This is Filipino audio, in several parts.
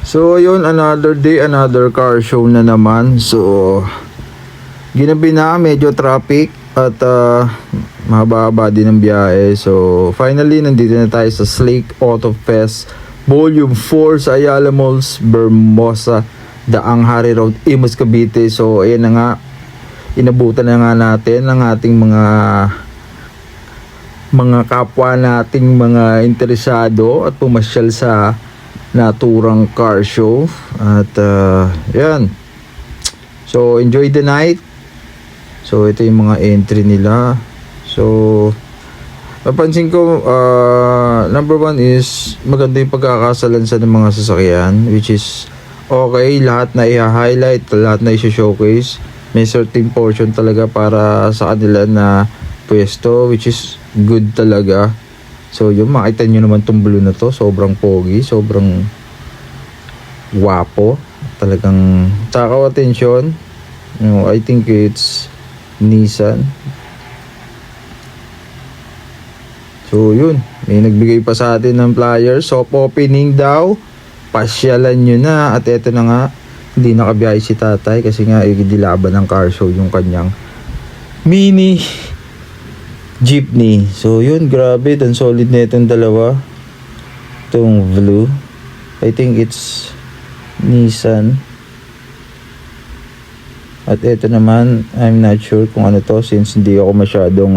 So yun, another day, another car show na naman. So ginabi na, medyo traffic at mahaba-haba din ang biyahe. So finally nandito na tayo sa Slake Auto Fest Volume 4 sa Ayala Malls, Bermosa, Daang Hari Road, Imus, Cavite. So ayan na nga, inabutan na nga natin ang ating mga kapwa nating mga interesado at pumasyal sa naturang car show. At yan, so enjoy the night. So ito yung mga entry nila. So napansin ko, number one is maganda yung pagkakasalansan ng mga sasakyan, which is okay. Lahat na i-highlight, lahat na i-showcase. May certain portion talaga para sa kanila na pwesto, which is good talaga. So yun, makita nyo naman tong blue na to, sobrang pogi, sobrang guwapo, talagang takaw atensyon. I think it's Nissan. So yun, may nagbigay pa sa atin ng flyer, soft opening daw, pasyalan nyo na. At eto na nga, hindi nakabiyahe si tatay kasi nga dilaban ng car show yung kanyang mini jeepney. So yun, grabe, dan solid na itong dalawa. Itong blue, I think it's Nissan. At ito naman, I'm not sure kung ano to, since hindi ako masyadong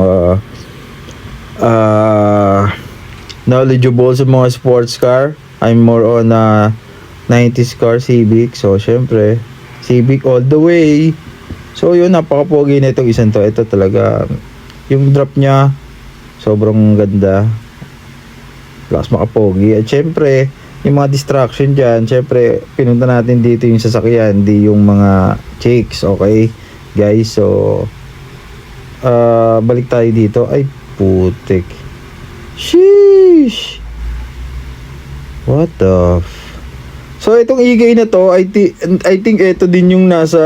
knowledgeable sa mga sports car. I'm more on 90s car, Civic. So syempre, Civic all the way. So yun, napaka-pogi na itong isang to. Ito talaga, yung drop niya sobrang ganda, plus makapogi. At syempre yung mga distraction dyan, syempre pinunta natin dito yung sasakyan, hindi yung mga chicks. Okay guys, so balik tayo dito. Ay putik, sheesh, what the so itong igay na to, I think ito din yung nasa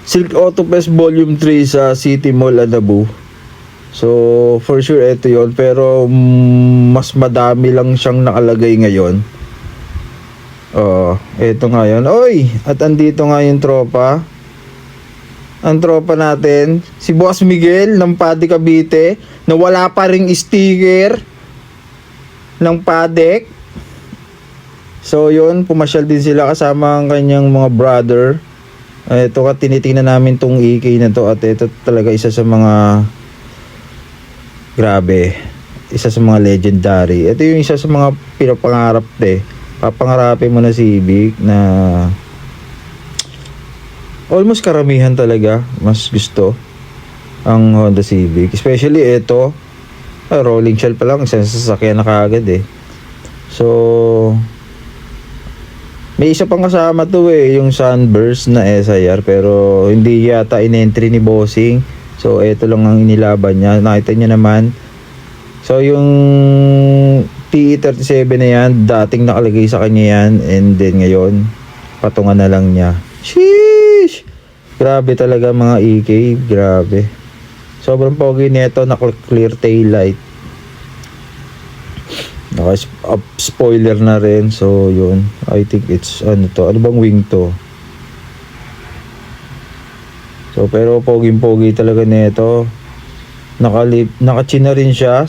Silk Auto Fest Volume 3 sa City Mall, Anabu. So for sure ito yon, pero mas madami lang siyang nakalagay ngayon. Ito nga yun. Oy, at andito nga yung tropa. Ang tropa natin, si Boss Miguel ng Padi Cavite, na wala pa ring sticker ng Padek. So yun, pumasyal din sila kasama ang kanyang mga brother. Ito ka, tinitingnan namin tong EK na to, at ito talaga isa sa mga grabe, isa sa mga legendary. Ito yung isa sa mga pinapangarap papangarapin mo na Civic na almost karamihan talaga mas gusto ang Honda Civic, especially ito, rolling shell pa lang, isang sasakyan na kaagad So may isa pang kasama to yung Sunburst na SIR, pero hindi yata in-entry ni Bossing. So ito lang ang inilaban niya, nakita niyo naman. So yung TE37 na yan, dating nakalagay sa kanya yan, and then ngayon patungan na lang niya. Sheesh, grabe talaga mga EK, grabe. Sobrang pogi nito, naka-clear tail light, naka-spoiler na rin. So yun, I think it's ano bang wing to. So pero pogi talaga nito. Naka-chin na rin siya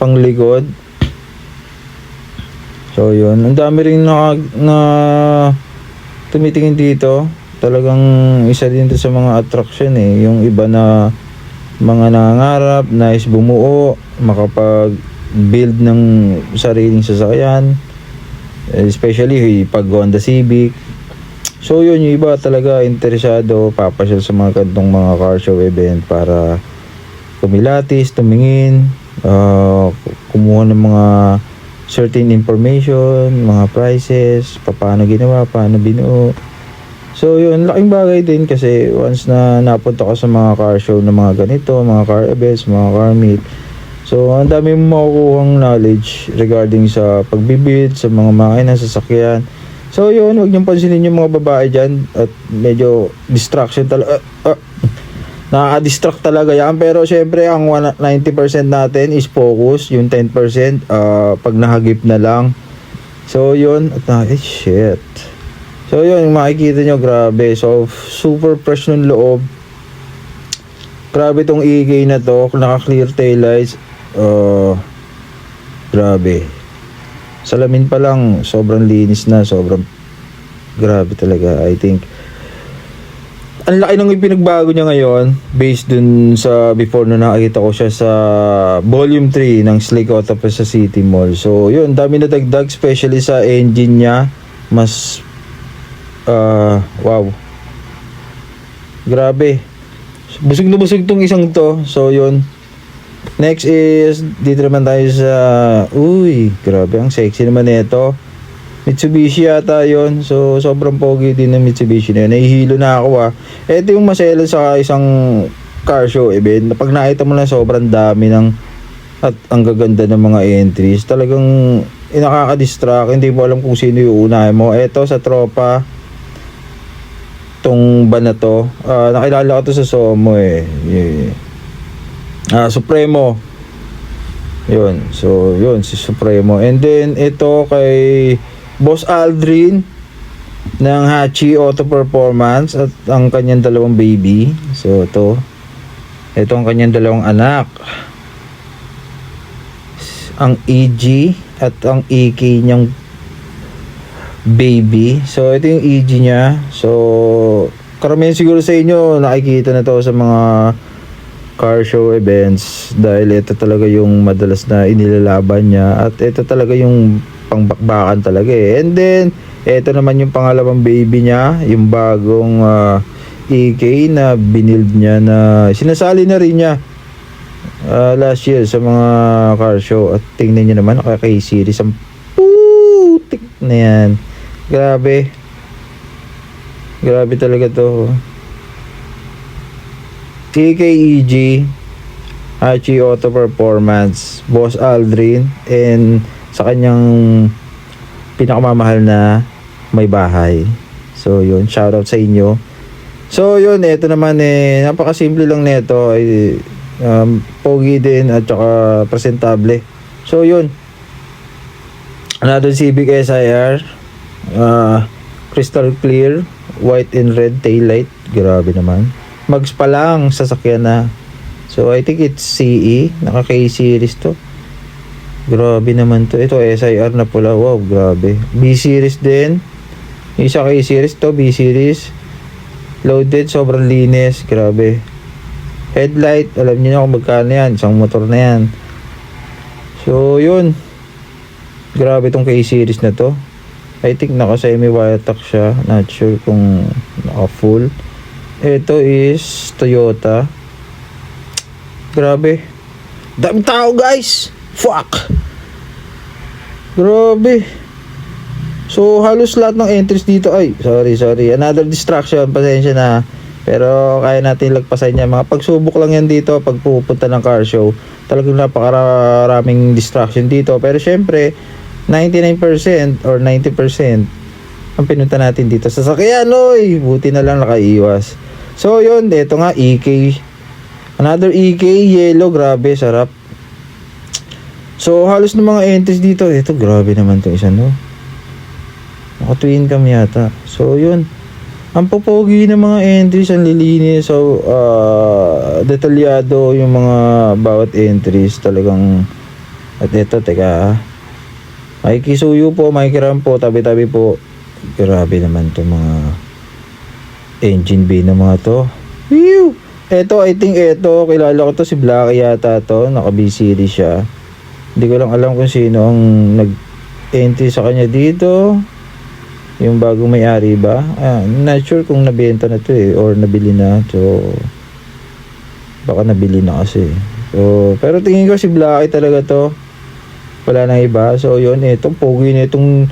pang likod. So yun, ang dami rin na tumitingin dito. Talagang isa din to sa mga attraction yung iba na mga nangangarap, nais bumuo, makapag-build ng sariling sasakyan, especially pag Honda Civic. So yun, yung iba talaga interesado, papasyal sa mga kantong mga car show event para kumilatis, tumingin, kumuha ng mga certain information, mga prices, paano ginawa, paano binuo. So yun, laking bagay din kasi once na napunta ka sa mga car show na mga ganito, mga car events, mga car meet, so ang dami mo makukuhang knowledge regarding sa pagbibuild, sa mga makina, sasakyan. So yun, huwag niyong pansinin yung mga babae dyan, at medyo distraction talaga, nakaka-distract talaga yan. Pero syempre ang 90% natin is focus, yung 10% pag nahagip na lang. So yun, shit. So yun, makikita nyo, grabe. So super fresh ng loob. Grabe tong EK na to, naka clear taillights. Grabe. Salamin pa lang, sobrang linis na, sobrang grabe talaga. I think ang laki ng ipinagbago niya ngayon based dun sa before na nakita ko siya sa volume 3 ng Slake Auto pa sa City Mall. So yun, dami na dagdag, especially sa engine niya. Mas wow, grabe, busog na busog tong isang to. So yun, next is dito naman tayo sa grabe, ang sexy naman nito. Mitsubishi yata yun. So sobrang pogi din ng Mitsubishi na yun. Nahihilo na ako Ito yung masela sa isang car show event. Pag nakita mo na sobrang dami ng at ang gaganda ng mga entries, talagang nakaka-distract. Hindi mo alam kung sino yung unahin mo. Ito sa tropa, tong ba na to, nakilala ko to sa Somo Supremo. Yun. So yun, si Supremo. And then ito kay Boss Aldrin ng Hachi Auto Performance at ang kanyang dalawang baby. So ito ang kanyang dalawang anak, ang EG at ang EK niyang baby. So ito yung EG niya. So karamihan siguro sa inyo nakikita na to sa mga car show events dahil ito talaga yung madalas na inilalaban niya at ito talaga yung pangbakbakan talaga And then ito naman yung pangalawang baby niya, yung bagong EK na binild niya, na sinasali na rin niya last year sa mga car show. At tingnan niyo naman, kay series ang putik na yan. Grabe talaga to. TKEG Hachi Auto Performance, Boss Aldrin, and sa kanyang pinakamamahal na may bahay. So yun, shoutout sa inyo. So yun, ito naman napakasimple lang nito, pogi din at saka presentable. So yun, another Civic SIR, crystal clear, white and red taillight. Grabe naman. Mags pa lang, sasakyan na. So I think it's CE, naka K-series to. Grabe naman to. Ito SIR na pula. Wow, grabe. B-series din. Isa K-series to, B-series. Loaded, sobrang linis. Grabe. Headlight, alam niyo na kung magkano yan. Isang motor na yan. So yun, grabe tong K-series na to. I think naka semi-wire tack siya. Not sure kung naka full. Ito is Toyota. Grabe. Daming tao, guys. Fuck. Grabe. So halos lahat ng entries dito ay sorry. Another distraction. Pasensya na. Pero kaya natin lagpasan niya. Mga pagsubok lang yan dito pag pupunta ng car show. Talagang napakaraming distraction dito. Pero syempre 99% or 90% ang pinunta natin dito sa sasakyan. Buti na lang nakaiwas. So yun, ito nga EK. Another EK yellow, grabe, sarap. So halos ng mga entries dito, ito grabe naman 'tong isa naka twin cam yata. So yun, ang popogi ng mga entries, ang lilinis. So detalyado yung mga bawat entries talagang. At ito, teka, makikisuyo po, makikiram po, tabi-tabi po. Grabe naman 'tong mga engine bay ng mga to. Whew! Ito, I think ito, kilala ko to, si Blacky yata to, naka B-series siya. Hindi ko lang alam kung sino ang nag-entry sa kanya dito. Yung bagong may-ari ba? Not sure kung nabenta na to or nabili na. So baka nabili na kasi. So, pero tingin ko si Blacky talaga to. Wala nang iba. So yun, itong pogi na itong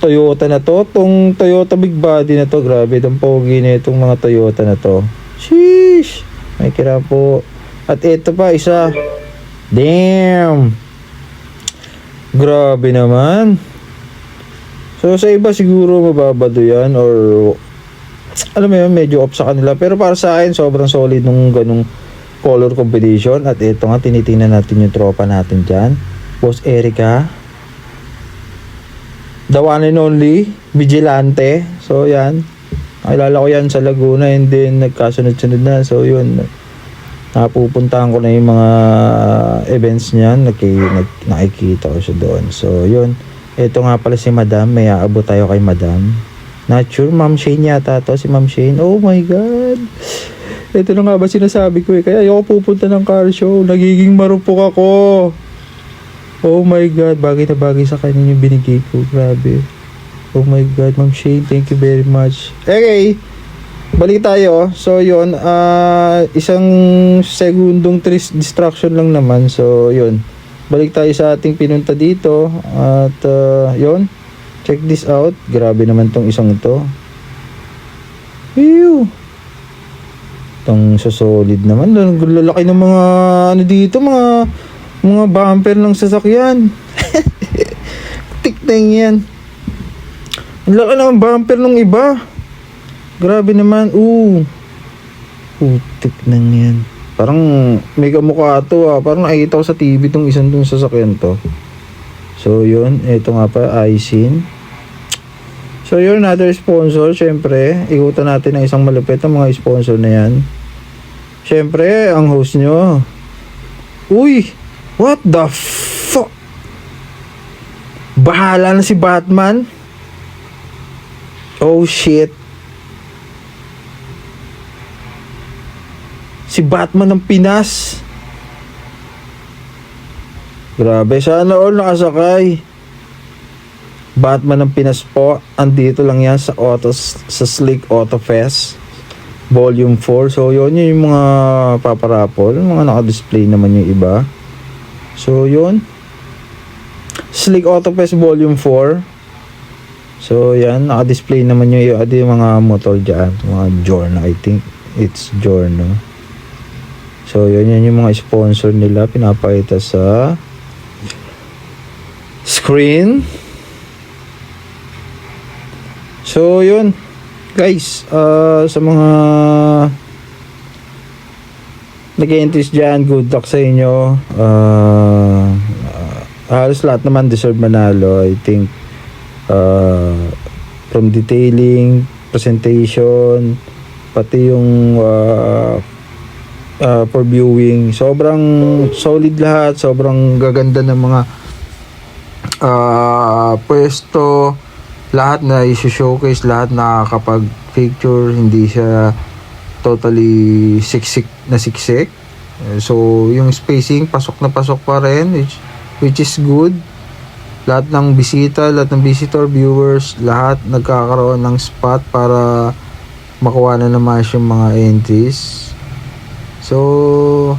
Toyota na to. Itong Toyota big body na to. Grabe, itong pogi na itong mga Toyota na to. Sheesh! May kira po. At ito pa, isa. Damn! Grabe naman. So sa iba siguro mababado yan or alam mo yun, medyo off sa kanila. Pero para sa akin, sobrang solid nung ganung color combination. At ito nga, tinitingnan natin yung tropa natin dyan. Boss Erica. The one and only Vigilante. So yan, nakilala ko yan sa Laguna, and then nagkasunod-sunod na. So yun, napupuntahan ko na yung mga events niyan, nakikita ko siya doon. So yun, ito nga pala si Madam, may aabot tayo kay Madam. Not sure, Ma'am Shane yata to, si Ma'am Shane. Oh my God, ito na nga ba sinasabi ko eh, kaya ayoko pupunta ng car show, nagiging marupok ako. Oh my God, bagay na bagay sa kanya yung binigay ko, grabe. Oh my God, Ma'am Shane, thank you very much. Okay, balik tayo. So yun, isang segundong distraction lang naman. So yun, balik tayo sa ating pinunta dito. At yun, check this out. Grabe naman tong isang to. Ew, itong solid naman. Lalaki ng mga ano dito, mga bumper ng sasakyan. Tiknang yan. Ang laki ng bumper ng iba. Grabe naman. Putik na yan. Parang may kamukha to Parang nakikita ko sa TV tong isang tong sasakyan to. So yun, ito nga pa, Aisin. So yun, another sponsor. Syempre, ikutan natin ang isang malupit ng mga sponsor na yan. Syempre, ang host nyo. Uy! What the fuck? Bahala na si Batman? Oh shit. Si Batman ng Pinas. Grabe, sana all nakasakay. Batman ng Pinas po. Andito lang yan sa Slick Auto Fest Volume 4. So yun yung mga paparapol, mga naka-display naman yung iba. So yun, Slick Auto Fest Volume 4. So yan, naka-display naman yung mga motor dyan, mga Giorno, I think it's Giorno. So yun yung mga sponsor nila, pinapakita sa screen. So yun guys, sa mga nag-interest dyan, good luck sa inyo. Halos lahat naman deserve manalo. I think from detailing, presentation, pati yung for viewing, sobrang solid lahat. Sobrang gaganda ng mga pwesto, lahat na i-showcase, lahat nakakapag-picture, hindi siya totally siksik. So yung spacing pasok na pasok pa rin, which is good. Lahat ng bisita, lahat ng visitor, viewers, lahat nagkakaroon ng spot para makuha na naman yung mga entries. So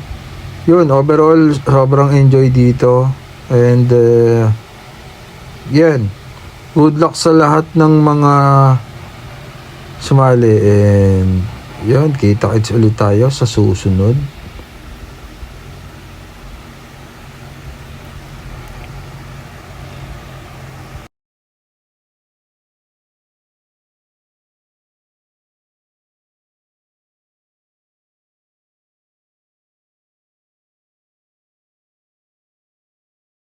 yun, overall sobrang enjoy dito, and yan, good luck sa lahat ng mga sumali, and yun, kita-kits ulit tayo sa susunod.